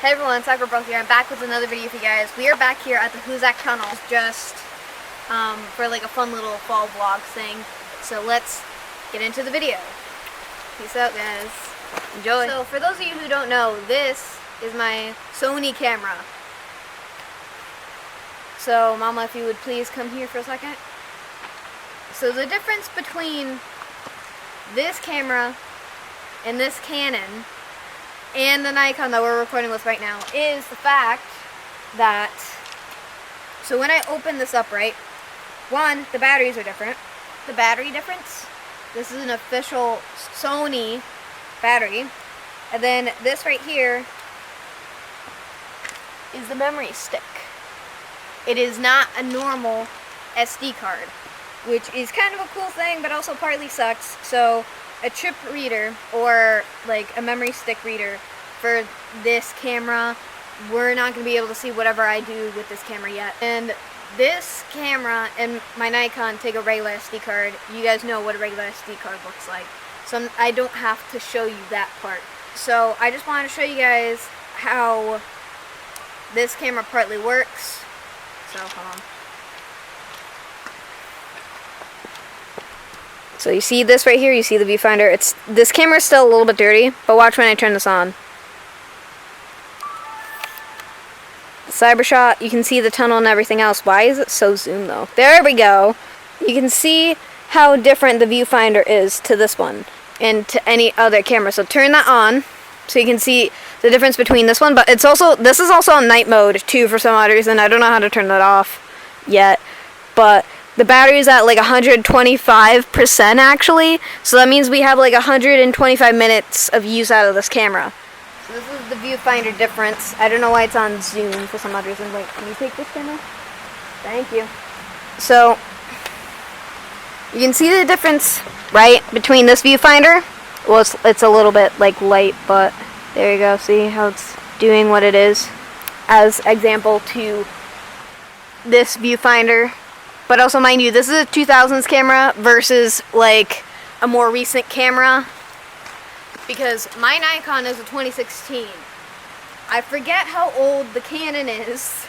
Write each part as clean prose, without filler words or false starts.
Hey everyone, Cyberbro here. I'm back with another video for you guys. We are back here at the Hoosac tunnel just for like a fun little fall vlog thing. So let's get into the video. Peace out, guys. Enjoy. So for those of you who don't know, this is my Sony camera. So Mama, if you would please come here for a second. So the difference between this camera and this Canon and the Nikon that we're recording with right now is the fact that, so when I open this up, right, one, the batteries are different. The battery difference, this is an official Sony battery, and then this right here is the memory stick. It is not a normal SD card, which is kind of a cool thing, but also partly sucks. So a chip reader, or like a memory stick reader for this camera, we're not going to be able to see whatever I do with this camera yet. And this camera and my Nikon take a regular SD card. You guys know what a regular SD card looks like, so I don't have to show you that part. So I just wanted to show you guys how this camera partly works. So hold on. So you see this right here, you see the viewfinder. This camera's still a little bit dirty, but watch when I turn this on. The cyber shot, you can see the tunnel and everything else. Why is it so zoomed though? There we go. You can see how different the viewfinder is to this one and to any other camera. So turn that on so you can see the difference between this one, but this is also on night mode too for some odd reason. I don't know how to turn that off yet, but the battery is at like 125% actually, so that means we have like 125 minutes of use out of this camera. So this is the viewfinder difference. I don't know why it's on zoom for some odd reason. Wait, can you take this camera? Thank you. So you can see the difference, right, between this viewfinder. Well, it's a little bit like light, but there you go. See how it's doing what it is as example to this viewfinder. But also, mind you, this is a 2000s camera versus like a more recent camera, because my Nikon is a 2016. I forget how old the Canon is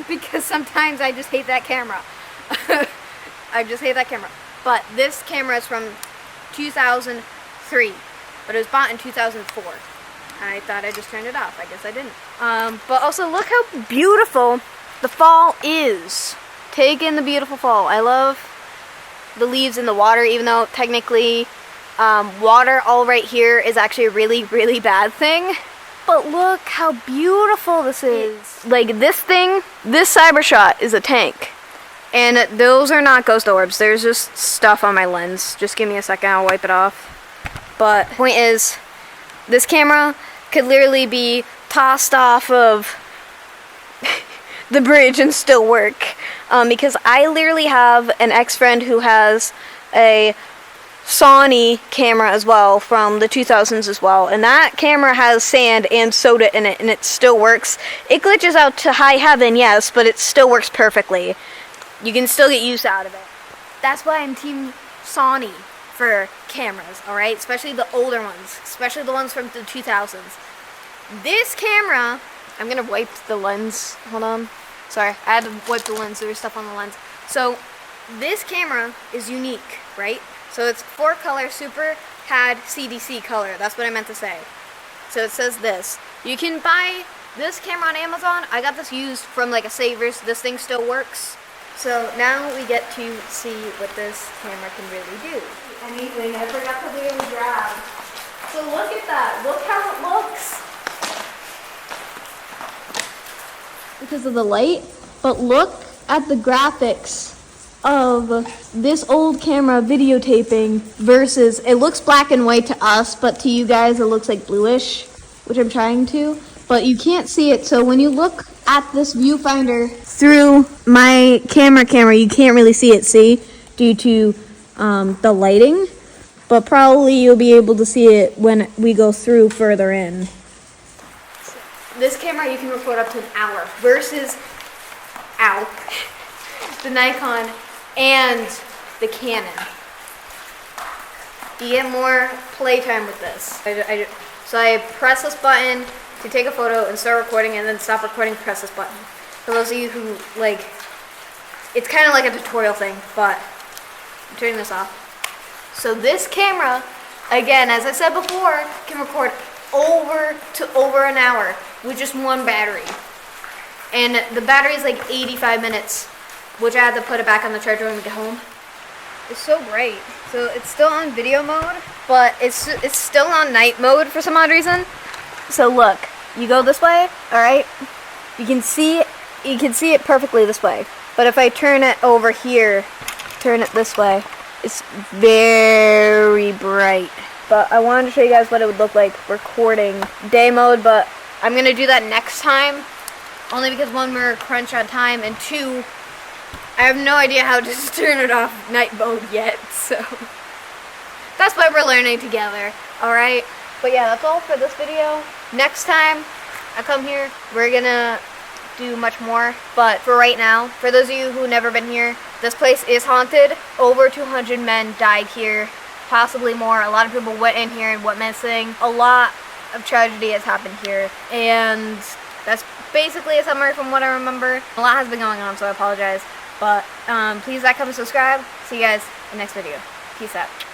because sometimes I just hate that camera. I just hate that camera. But this camera is from 2003, but it was bought in 2004. I thought I just turned it off. I guess I didn't. But also, look how beautiful the fall is. Take in the beautiful fall. I love the leaves in the water, even though technically water all right here is actually a really, really bad thing. But look how beautiful this is. Like this thing, this cyber shot is a tank. And those are not ghost orbs. There's just stuff on my lens. Just give me a second, I'll wipe it off. But point is, this camera could literally be tossed off of the bridge and still work. Because I literally have an ex-friend who has a Sony camera as well from the 2000s as well, and that camera has sand and soda in it, and it still works. It glitches out to high heaven, yes, but it still works perfectly. You can still get use out of it. That's why I'm team Sony for cameras, alright? Especially the older ones, especially the ones from the 2000s. This camera, I'm gonna wipe the lens, hold on. Sorry, I had to wipe the lens, there was stuff on the lens. So, this camera is unique, right? So it's 4-color Super CAD CDC color, that's what I meant to say. So it says this. You can buy this camera on Amazon. I got this used from like a Savers. This thing still works. So now we get to see what this camera can really do. Anything, I forgot to do a grab. So look at that, look how it looks. Because of the light, but look at the graphics of this old camera videotaping versus, it looks black and white to us, but to you guys it looks like bluish, which I'm trying to, but you can't see it. So when you look at this viewfinder through my camera, you can't really see it, see, due to the lighting, but probably you'll be able to see it when we go through further in. This camera you can record up to an hour versus, the Nikon and the Canon. You get more playtime with this. So I press this button to take a photo and start recording, and then stop recording, press this button. For those of you who, like, it's kind of like a tutorial thing, but I'm turning this off. So this camera, again, as I said before, can record over an hour with just one battery. And the battery is like 85 minutes, which I had to put it back on the charger when we get home. It's so great. So it's still on video mode, but it's still on night mode for some odd reason. So look, you go this way, all right? You can see it perfectly this way. But if I turn it over here, turn it this way, it's very bright. But I wanted to show you guys what it would look like recording day mode, but I'm gonna do that next time. Only because one, we're crunch on time, and two, I have no idea how to turn it off night mode yet, so that's why we're learning together, alright? But yeah, that's all for this video. Next time I come here, we're gonna do much more, but for right now, for those of you who've never been here, this place is haunted. Over 200 men died here, possibly more. A lot of people went in here and went missing. A lot of tragedy has happened here, and that's basically a summary from what I remember. A lot has been going on, so I apologize. But please like, comment, subscribe. See you guys in the next video. Peace out.